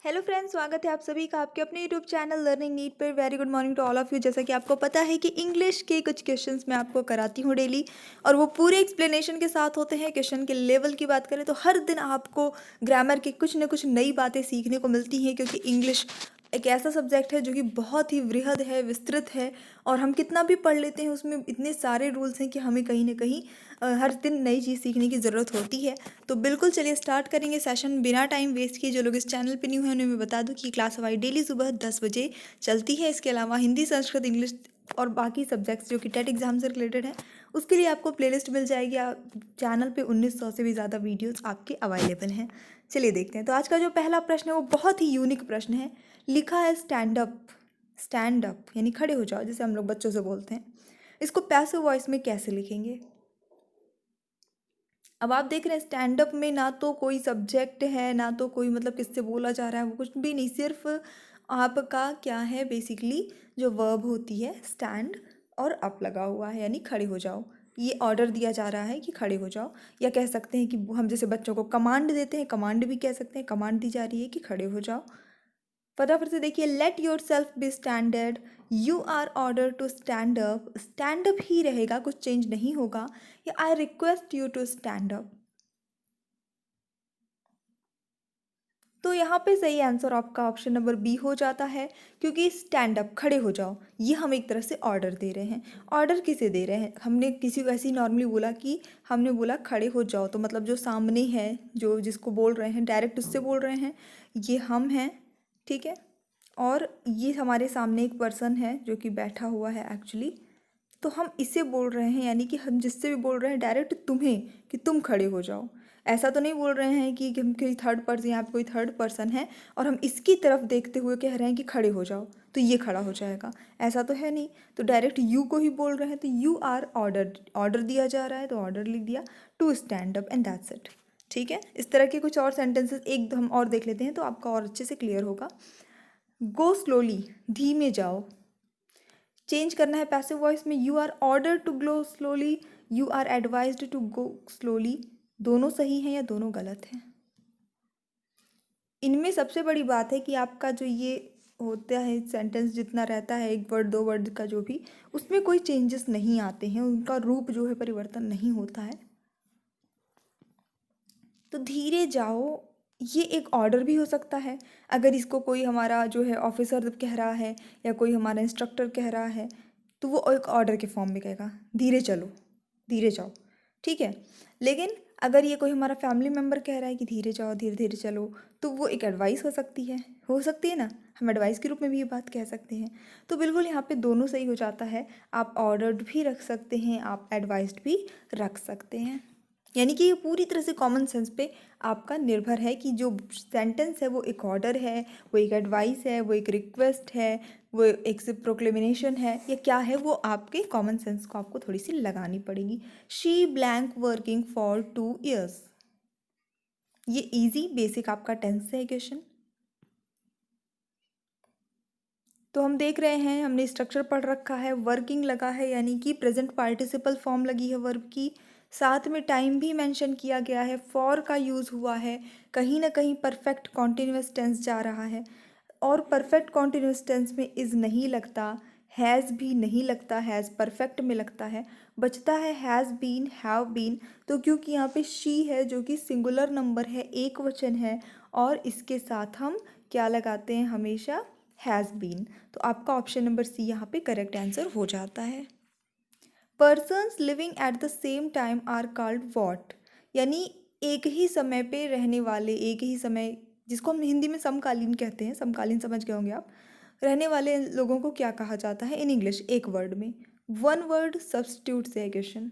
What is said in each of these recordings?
Hello friends, स्वागत है आप सभी का आपके अपने यूट्यूब चैनल लर्निंग नीट पर। Very good morning to all of you. जैसा कि आपको पता है कि इंग्लिश के कुछ क्वेश्चंस मैं आपको कराती हूँ डेली, और वो पूरे एक्सप्लेनेशन के साथ होते हैं। क्वेश्चन के लेवल की बात करें तो हर दिन आपको ग्रामर की कुछ न कुछ नई बातें सीखने को मिलती हैं, क्योंकि इंग्लिश एक ऐसा सब्जेक्ट है जो कि बहुत ही वृहद है, विस्तृत है, और हम कितना भी पढ़ लेते हैं उसमें इतने सारे रूल्स हैं कि हमें कहीं ना कहीं हर दिन नई चीज़ सीखने की ज़रूरत होती है। तो बिल्कुल चलिए स्टार्ट करेंगे सेशन बिना टाइम वेस्ट किए। जो लोग इस चैनल पे न्यू हैं उन्हें मैं बता दूं कि क्लास हमारी डेली सुबह 10 बजे चलती है। इसके अलावा हिंदी, संस्कृत, इंग्लिश और बाकी सब्जेक्ट्स जो कि टेट एग्जाम से रिलेटेड है, उसके लिए आपको प्लेलिस्ट मिल जाएगी। चैनल पे 1900 से भी ज़्यादा वीडियोज़ आपके अवेलेबल हैं। चलिए देखते हैं। तो आज का जो पहला प्रश्न है वो बहुत ही यूनिक प्रश्न है। लिखा है स्टैंड अप। स्टैंड अप यानी खड़े हो जाओ, जैसे हम लोग बच्चों से बोलते हैं। इसको पैसिव वॉइस में कैसे लिखेंगे? अब आप देख रहे हैं स्टैंड अप में ना तो कोई सब्जेक्ट है, ना तो कोई मतलब किससे बोला जा रहा है, वो कुछ भी नहीं। सिर्फ आपका क्या है, बेसिकली जो वर्ब होती है स्टैंड और अप लगा हुआ है, यानी खड़े हो जाओ। ये ऑर्डर दिया जा रहा है कि खड़े हो जाओ, या कह सकते हैं कि हम जैसे बच्चों को कमांड देते हैं, कमांड भी कह सकते हैं। कमांड दी जा रही है कि खड़े हो जाओ। फटाफट से देखिए। Let yourself be standard, you are order to stand up. Stand up ही रहेगा, कुछ चेंज नहीं होगा। या I request you to stand up. तो यहाँ पे सही आंसर आपका ऑप्शन नंबर बी हो जाता है, क्योंकि स्टैंड अप खड़े हो जाओ ये हम एक तरह से ऑर्डर दे रहे हैं। ऑर्डर किसे दे रहे हैं? हमने किसी को ऐसे ही नॉर्मली बोला कि हमने बोला खड़े हो जाओ, तो मतलब जो सामने है, जो जिसको बोल रहे हैं डायरेक्ट उससे बोल रहे हैं, ये हम हैं, ठीक है। और ये हमारे सामने एक पर्सन है जो कि बैठा हुआ है एक्चुअली। तो हम इसे बोल रहे हैं, यानी कि हम जिससे भी बोल रहे हैं डायरेक्ट तुम्हें, कि तुम खड़े हो जाओ। ऐसा तो नहीं बोल रहे हैं कि हम कोई थर्ड पर्सन, यहाँ पे कोई थर्ड पर्सन है और हम इसकी तरफ देखते हुए कह रहे हैं कि खड़े हो जाओ, तो ये खड़ा हो जाएगा, ऐसा तो है नहीं। तो डायरेक्ट यू को ही बोल रहे हैं, तो यू आर ऑर्डर, ऑर्डर दिया जा रहा है तो ऑर्डर लिख दिया to stand up, and that's it. ठीक है। इस तरह के कुछ और सेंटेंसेस एक हम और देख लेते हैं तो आपका और अच्छे से क्लियर होगा। गो स्लोली, धीमे जाओ। चेंज करना है पैसिव वॉइस में। You are order to go slowly, you are advised to go slowly. दोनों सही हैं या दोनों गलत हैं? इनमें सबसे बड़ी बात है कि आपका जो ये होता है सेंटेंस जितना रहता है, एक वर्ड दो वर्ड का जो भी, उसमें कोई चेंजेस नहीं आते हैं, उनका रूप जो है परिवर्तन नहीं होता है। तो धीरे जाओ ये एक ऑर्डर भी हो सकता है। अगर इसको कोई हमारा जो है ऑफिसर कह रहा है या कोई हमारा इंस्ट्रक्टर कह रहा है, तो वो एक ऑर्डर के फॉर्म में कहेगा धीरे चलो, धीरे जाओ, ठीक है। लेकिन अगर ये कोई हमारा फैमिली मेम्बर कह रहा है कि धीरे जाओ, धीरे धीरे चलो, तो वो एक एडवाइस हो सकती है, हो सकती है ना। हम एडवाइस के रूप में भी ये बात कह सकते हैं। तो बिल्कुल यहाँ पे दोनों सही हो जाता है। आप ऑर्डर्ड भी रख सकते हैं, आप एडवाइस्ड भी रख सकते हैं। यानी कि ये पूरी तरह से कॉमन सेंस पे आपका निर्भर है कि जो सेंटेंस है वो एक ऑर्डर है, वो एक एडवाइस है, वो एक रिक्वेस्ट है, वो एक से प्रोक्लेमिनेशन है, या क्या है, वो आपके कॉमन सेंस को आपको थोड़ी सी लगानी पड़ेगी। She blank working for 2 years। ये इजी बेसिक आपका टेंस है क्वेश्चन। तो हम देख रहे हैं, हमने स्ट्रक्चर पढ़ रखा है। वर्किंग लगा है यानी कि प्रेजेंट पार्टिसिपल फॉर्म लगी है वर्ब की। साथ में टाइम भी मेंशन किया गया है। फॉर का यूज़ हुआ है। कहीं ना कहीं परफेक्ट कॉन्टिन्यूस टेंस जा रहा है, और परफेक्ट कॉन्टिन्यूस टेंस में इज़ नहीं लगता, हैज़ भी नहीं लगता, हैज़ परफेक्ट में लगता है। बचता है हैज़ बीन, हैव बीन। तो क्योंकि यहाँ पे शी है जो कि सिंगुलर नंबर है, एक वचन है, और इसके साथ हम क्या लगाते हैं हमेशा? Has been. तो आपका ऑप्शन नंबर सी यहाँ पे करेक्ट आंसर हो जाता है। Persons living at the same time are called what. यानी एक ही समय पे रहने वाले, एक ही समय, जिसको हम हिंदी में समकालीन कहते हैं, समकालीन समझ गए होंगे आप, रहने वाले लोगों को क्या कहा जाता है इन इंग्लिश? एक वर्ड में, वन वर्ड सब्स्टिट्यूट से क्वेश्चन।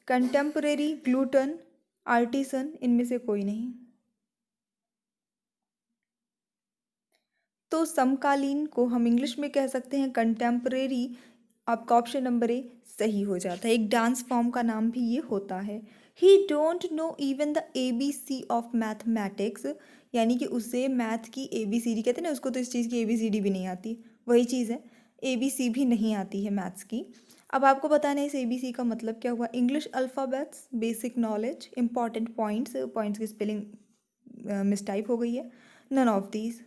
कंटेम्परेरी, ग्लूटन, आर्टिसन, इनमें से कोई नहीं। तो समकालीन को हम इंग्लिश में कह सकते हैं कंटेम्परेरी। आपका ऑप्शन नंबर ए सही हो जाता है। एक डांस फॉर्म का नाम भी ये होता है। ही don't know even the ABC of mathematics. यानी कि उसे मैथ की ABCD कहते हैं ना, उसको तो इस चीज़ की ABCD भी नहीं आती, वही चीज़ है, ABC भी नहीं आती है मैथ्स की। अब आपको बताना है इस ABC का मतलब क्या हुआ। English alphabets, basic knowledge, important points, points की स्पेलिंग मिसटाइप हो गई है। None of these.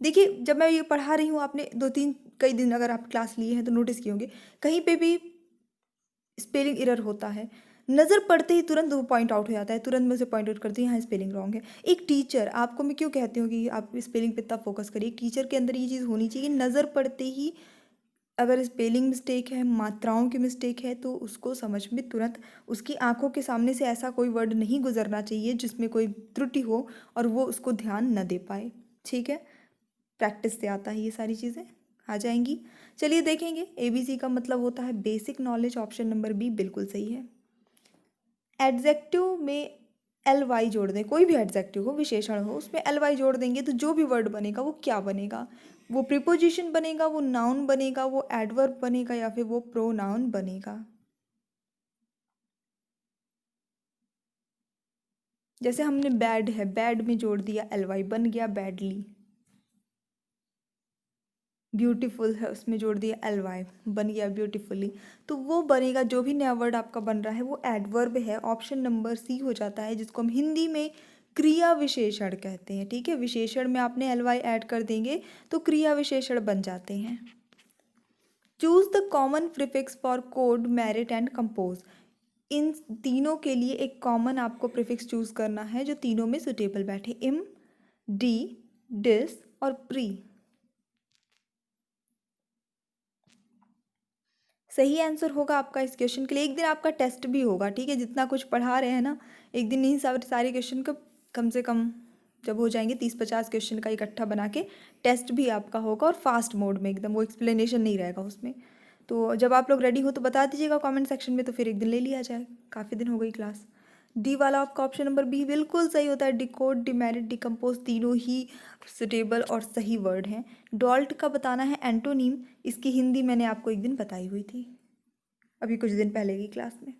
देखिए जब मैं ये पढ़ा रही हूँ, आपने दो तीन कई दिन अगर आप क्लास लिए हैं तो नोटिस किए होंगे, कहीं पे भी स्पेलिंग एरर होता है, नज़र पड़ते ही तुरंत वो पॉइंट आउट हो जाता है, तुरंत मैं उसे पॉइंट आउट करती हूँ यहाँ स्पेलिंग रॉन्ग है। एक टीचर, आपको मैं क्यों कहती हूँ कि आप स्पेलिंग पे इतना फोकस करिए, टीचर के अंदर ये चीज़ होनी चाहिए कि नज़र पड़ते ही अगर स्पेलिंग मिस्टेक है, मात्राओं की मिस्टेक है, तो उसको समझ में तुरंत, उसकी आंखों के सामने से ऐसा कोई वर्ड नहीं गुजरना चाहिए जिसमें कोई त्रुटि हो और वो उसको ध्यान न दे पाए। ठीक है, प्रैक्टिस से आता है, ये सारी चीज़ें आ जाएंगी। चलिए देखेंगे, एबीसी का मतलब होता है basic knowledge, option number B बिल्कुल सही है। एडजेक्टिव में एल वाई जोड़ दें, कोई भी एडजेक्टिव हो, विशेषण हो, उसमें एल वाई जोड़ देंगे तो जो भी वर्ड बनेगा वो क्या बनेगा, वो प्रीपोजिशन बनेगा, वो नाउन बनेगा, वो एडवर्ब बनेगा, या फिर वो प्रोनाउन बनेगा। जैसे हमने बैड है, बैड में जोड़ दिया एल वाई, बन गया बैडली। ब्यूटीफुल है, उसमें जोड़ दिया एल वाई, बन गया ब्यूटीफुली। तो वो बनेगा, जो भी नया वर्ड आपका बन रहा है वो एडवर्ब है, ऑप्शन नंबर सी हो जाता है, जिसको हम हिंदी में क्रिया विशेषण कहते हैं। ठीक है, विशेषण में आपने एल वाई ऐड कर देंगे तो क्रिया विशेषण बन जाते हैं। Choose the common prefix for code, merit and compose. इन तीनों के लिए एक कॉमन आपको प्रीफिक्स चूज करना है जो तीनों में सुटेबल बैठे, इम, डी, डिस और प्री। सही आंसर होगा आपका इस क्वेश्चन के लिए। एक दिन आपका टेस्ट भी होगा, ठीक है, जितना कुछ पढ़ा रहे हैं ना, एक दिन नहीं, सारे क्वेश्चन का कम से कम जब हो जाएंगे 30-50 क्वेश्चन का इकट्ठा बना के टेस्ट भी आपका होगा, और फास्ट मोड में एकदम, वो एक्सप्लेनेशन नहीं रहेगा उसमें। तो जब आप लोग रेडी हो तो बता दीजिएगा कमेंट सेक्शन में, तो फिर एक दिन ले लिया जाए, काफ़ी दिन हो गई क्लास। डी वाला आपका ऑप्शन नंबर बी बिल्कुल सही होता है। डिकोड, डिमेरिट, डिकम्पोज तीनों ही सुटेबल और सही वर्ड हैं। डॉल्ट का बताना है एंटोनीम, इसकी हिंदी मैंने आपको एक दिन बताई हुई थी, अभी कुछ दिन पहले की क्लास में।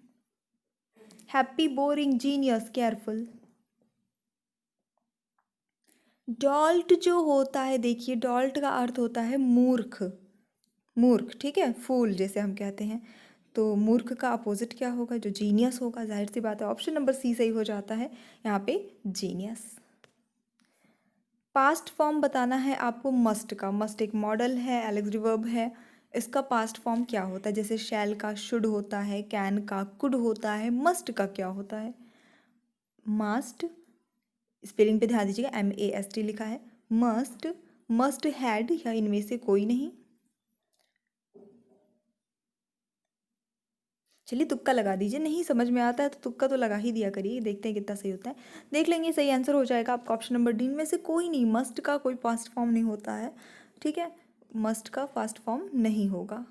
Happy, boring, genius, careful. Dolt जो होता है, देखिए डॉल्ट का अर्थ होता है मूर्ख, मूर्ख, ठीक है, फूल जैसे हम कहते हैं। तो मूर्ख का अपोजिट क्या होगा, जो जीनियस होगा, जाहिर सी बात है ऑप्शन नंबर सी सही हो जाता है यहाँ पे, जीनियस। पास्ट फॉर्म बताना है आपको मस्ट का, मस्ट एक मॉडल है, एलेक्स वर्ब है, इसका पास्ट फॉर्म क्या होता है, जैसे शैल का शुड होता है, कैन का कुड होता है, मस्ट का क्या होता है, मस्ट, स्पेलिंग पे ध्यान दीजिएगा, MAST लिखा है, मस्ट, मस्ट हैड, या इनमें से कोई नहीं। चलिए तुक्का लगा दीजिए, नहीं समझ में आता है तो तुक्का तो लगा ही दिया करिए, देखते हैं कितना सही होता है। देख लेंगे, सही आंसर हो जाएगा आपका ऑप्शन नंबर डी, में से कोई नहीं, मस्ट का कोई पास्ट फॉर्म नहीं होता है। ठीक है, मस्ट का फास्ट फॉर्म नहीं होगा।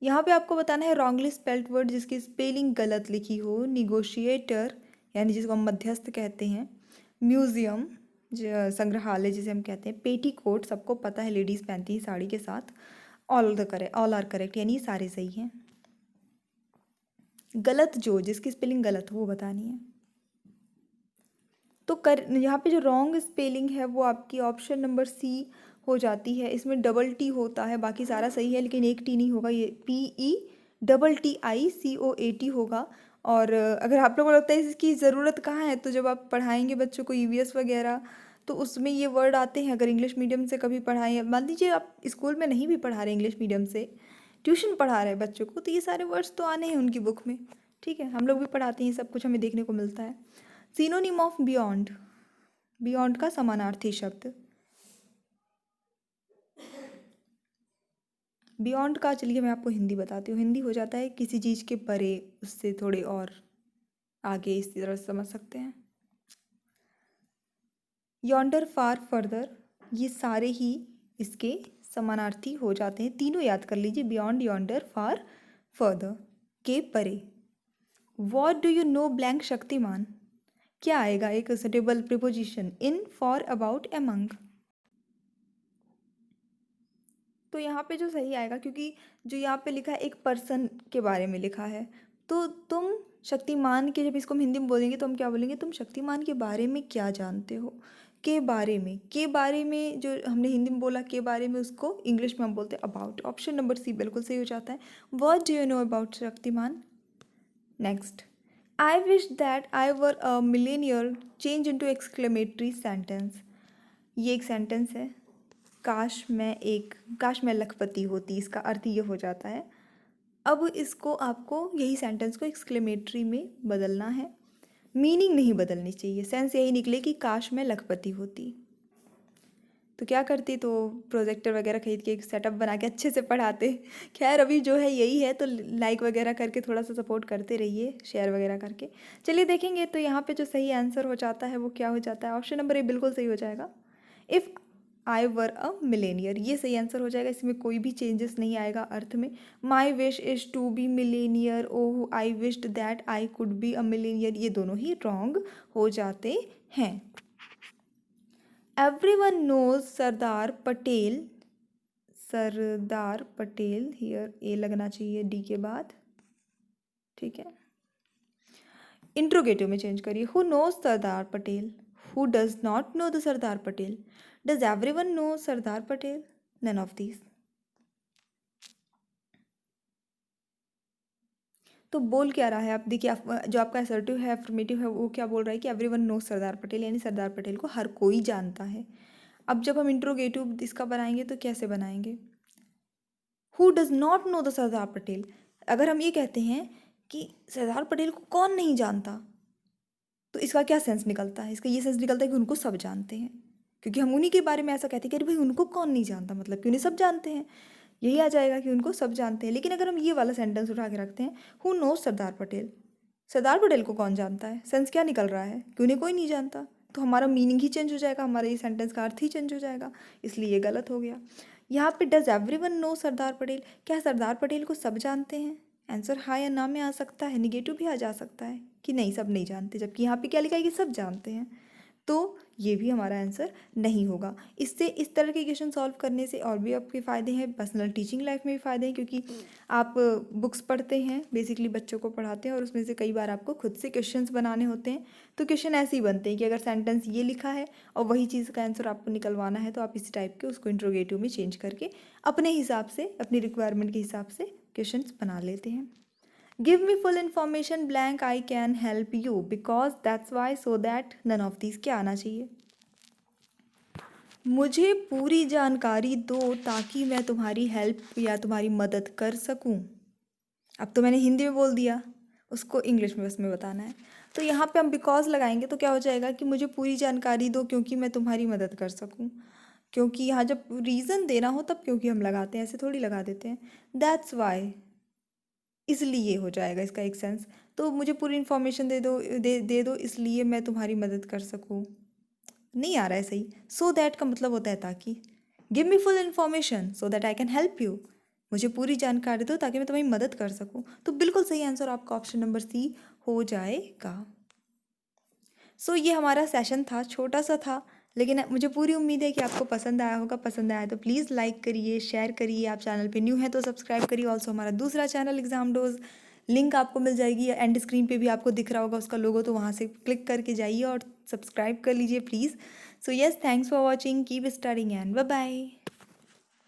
यहाँ पे आपको बताना है रॉन्गली स्पेल्ड वर्ड जिसकी स्पेलिंग गलत लिखी हो, निगोशिएटर यानी जिसको हम मध्यस्थ कहते हैं, म्यूजियम संग्रहालय जिसे हम कहते हैं, पेटी कोट सबको पता है लेडीज़ पहनती हैं साड़ी के साथ, ऑल आर करेक्ट यानी ये सारे सही हैं। गलत जो, जिसकी स्पेलिंग गलत हो वो बतानी है। तो कर यहाँ पे जो रॉन्ग स्पेलिंग है वो आपकी ऑप्शन नंबर सी हो जाती है, इसमें डबल टी होता है, बाकी सारा सही है लेकिन एक टी नहीं होगा, ये PETTICOAT होगा। और अगर आप लोगों को लगता है इसकी ज़रूरत कहाँ है, तो जब आप पढ़ाएंगे बच्चों को EVS वगैरह, तो उसमें ये वर्ड आते हैं। अगर इंग्लिश मीडियम से कभी पढ़ाएं, मान लीजिए आप स्कूल में नहीं भी पढ़ा रहे इंग्लिश मीडियम से, ट्यूशन पढ़ा रहे हैं बच्चों को, तो ये सारे वर्ड्स तो आने हैं उनकी बुक में। ठीक है, हम लोग भी पढ़ाते हैं, सब कुछ हमें देखने को मिलता है। सिनोनिम ऑफ बियॉन्ड, बियॉन्ड का समानार्थी शब्द, बियॉन्ड का चलिए मैं आपको हिंदी बताती हूँ, हिंदी हो जाता है किसी चीज़ के परे, उससे थोड़े और आगे, इस तरह से समझ सकते हैं। यॉन्डर, फार, फर्दर, ये सारे ही इसके समानार्थी हो जाते हैं, तीनों याद कर लीजिए, बियॉन्ड, यॉन्डर, फार, फर्दर, के परे। What do you know blank, Shaktimaan, क्या आएगा एक suitable preposition, in, for, about, among. तो यहाँ पे जो सही आएगा, क्योंकि जो यहाँ पे लिखा है एक पर्सन के बारे में लिखा है, तो तुम शक्तिमान के, जब इसको हम हिंदी में बोलेंगे तो हम क्या बोलेंगे, तुम शक्तिमान के बारे में क्या जानते हो, के बारे में जो हमने हिंदी में बोला के बारे में, उसको इंग्लिश में हम बोलते हैं अबाउट। ऑप्शन नंबर सी बिल्कुल सही हो जाता है। What do you know about Shaktimaan. Next, I wish that I were a millionaire, change into exclamatory sentence. ये एक सेंटेंस है, काश मैं लखपति होती, इसका अर्थ ये हो जाता है। अब इसको आपको यही सेंटेंस को एक्सक्लेमेटरी में बदलना है, मीनिंग नहीं बदलनी चाहिए, सेंस यही निकले कि काश मैं लखपति होती। तो क्या करती, तो प्रोजेक्टर वगैरह खरीद के एक सेटअप बना के अच्छे से पढ़ाते। खैर अभी जो है यही है, तो लाइक वगैरह करके थोड़ा सा सपोर्ट करते रहिए, शेयर वगैरह करके। चलिए देखेंगे तो यहाँ पे जो सही आंसर हो जाता है वो क्या हो जाता है। ऑप्शन नंबर ए बिल्कुल सही हो जाएगा। If I were a millionaire, ये सही आंसर हो जाएगा, इसमें कोई भी चेंजेस नहीं आएगा अर्थ में। My wish is to be millionaire, oh I wished that I could be a millionaire, ये दोनों ही रॉन्ग हो जाते हैं। Everyone knows Sardar Patel, Sardar Patel here a लगना चाहिए डी के बाद, ठीक है। इंट्रोगेटिव में चेंज करिए, who knows Sardar Patel, who does not know the Sardar Patel, does everyone know Sardar Patel, none of these. तो बोल क्या रहा है, आप देखिए, जो आपका असर्टिव है, अफर्मेटिव है, वो क्या बोल रहा है कि एवरीवन नोज सरदार पटेल, यानी सरदार पटेल को हर कोई जानता है। अब जब हम इंट्रोगेटिव इसका बनाएंगे तो कैसे बनाएंगे, who does not know the Sardar Patel. अगर हम ये कहते हैं कि सरदार पटेल को कौन नहीं जानता, तो इसका क्या सेंस निकलता है, इसका ये सेंस निकलता है कि उनको सब जानते हैं, क्योंकि हम उन्हीं के बारे में ऐसा कहते हैं कि अरे भाई उनको कौन नहीं जानता, मतलब कि उन्हें सब जानते हैं, यही आ जाएगा कि उनको सब जानते हैं। लेकिन अगर हम ये वाला सेंटेंस उठा के रखते हैं, हु नोज सरदार पटेल, सरदार पटेल को कौन जानता है, सेंस क्या निकल रहा है कि उन्हें कोई नहीं जानता, तो हमारा मीनिंग ही चेंज हो जाएगा, हमारे ये सेंटेंस का अर्थ ही चेंज हो जाएगा, इसलिए ये गलत हो गया। यहाँ पे does everyone know Sardar Patel, क्या सरदार पटेल को सब जानते हैं, आंसर हाँ या ना में आ सकता है, निगेटिव भी आ जा सकता है कि नहीं सब नहीं जानते, जबकि यहाँ पे क्या लिखा है कि सब जानते हैं, तो ये भी हमारा आंसर नहीं होगा। इससे इस तरह के क्वेश्चन सॉल्व करने से और भी आपके फ़ायदे हैं, पर्सनल टीचिंग लाइफ में भी फ़ायदे हैं, क्योंकि आप बुक्स पढ़ते हैं, बेसिकली बच्चों को पढ़ाते हैं, और उसमें से कई बार आपको खुद से क्वेश्चंस बनाने होते हैं। तो क्वेश्चन ऐसे ही बनते हैं कि अगर सेंटेंस ये लिखा है और वही चीज़ का आंसर आपको निकलवाना है, तो आप इसी टाइप के उसको इंट्रोगेटिव में चेंज करके अपने हिसाब से, अपनी रिक्वायरमेंट के हिसाब से क्वेश्चन बना लेते हैं। Give me full information blank I can help you because that's why so that, none of this क्या आना चाहिए, मुझे पूरी जानकारी दो ताकि मैं तुम्हारी हेल्प या तुम्हारी मदद कर सकूं। अब तो मैंने हिंदी में बोल दिया, उसको इंग्लिश में उसमें बताना है, तो यहाँ पे हम बिकॉज लगाएंगे तो क्या हो जाएगा कि मुझे पूरी जानकारी दो क्योंकि मैं तुम्हारी मदद कर सकूं। क्योंकि यहाँ जब रीज़न देना हो तब क्योंकि हम लगाते हैं, ऐसे थोड़ी लगा देते हैं। दैट्स वाई, इसलिए हो जाएगा इसका एक सेंस। तो मुझे पूरी इन्फॉर्मेशन दे दो इसलिए मैं तुम्हारी मदद कर सकूँ, नहीं आ रहा है सही। सो दैट का मतलब होता है ताकि, give me full information so that I can help you, मुझे पूरी जानकारी दो ताकि मैं तुम्हारी मदद कर सकूँ। तो बिल्कुल सही आंसर आपका ऑप्शन नंबर सी हो जाएगा। सो ये हमारा सेशन था, छोटा सा था, लेकिन मुझे पूरी उम्मीद है कि आपको पसंद आया होगा। पसंद आया तो प्लीज़ लाइक करिए, शेयर करिए, आप चैनल पे न्यू हैं तो सब्सक्राइब करिए। ऑल्सो हमारा दूसरा चैनल एग्जाम डोज, लिंक आपको मिल जाएगी, एंड स्क्रीन पे भी आपको दिख रहा होगा उसका लोगो, तो वहाँ से क्लिक करके जाइए और सब्सक्राइब कर लीजिए please. So yes, thanks for watching, keep studying and bye bye.